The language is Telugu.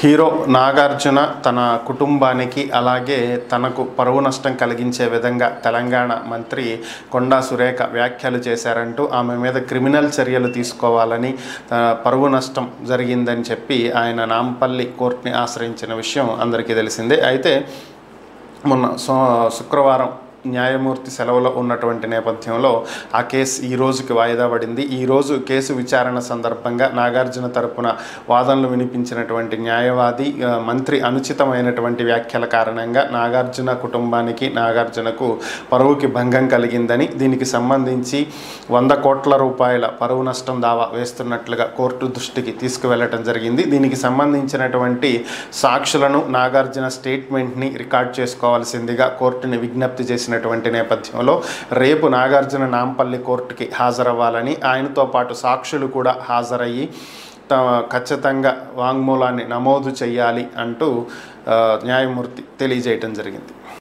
హీరో నాగార్జున తన కుటుంబానికి అలాగే తనకు పరువు నష్టం కలిగించే విధంగా తెలంగాణ మంత్రి కొండా సురేఖ వ్యాఖ్యలు చేశారంటూ ఆమె మీద క్రిమినల్ చర్యలు తీసుకోవాలని పరువు నష్టం జరిగిందని చెప్పి ఆయన నాంపల్లి కోర్టుని ఆశ్రయించిన విషయం అందరికీ తెలిసిందే. అయితే మొన్న శుక్రవారం న్యాయమూర్తి సెలవులో ఉన్నటువంటి నేపథ్యంలో ఆ కేసు ఈ రోజుకి వాయిదా పడింది. ఈరోజు కేసు విచారణ సందర్భంగా నాగార్జున తరపున వాదనలు వినిపించినటువంటి న్యాయవాది మంత్రి అనుచితమైనటువంటి వ్యాఖ్యల కారణంగా నాగార్జున కుటుంబానికి నాగార్జునకు పరువుకి భంగం కలిగిందని, దీనికి సంబంధించి 100 కోట్ల రూపాయల పరువు నష్టం దావా వేస్తున్నట్లుగా కోర్టు దృష్టికి తీసుకువెళ్ళటం జరిగింది. దీనికి సంబంధించినటువంటి సాక్షులను నాగార్జున స్టేట్మెంట్ని రికార్డ్ చేసుకోవాల్సిందిగా కోర్టుని విజ్ఞప్తి చేసిన నేపథ్యంలో రేపు నాగార్జున నాంపల్లి కోర్టుకి హాజరవ్వాలని, ఆయనతో పాటు సాక్షులు కూడా హాజరయ్యి ఖచ్చితంగా వాంగ్మూలాన్ని నమోదు చేయాలి అంటూ న్యాయమూర్తి తెలియజేయటం జరిగింది.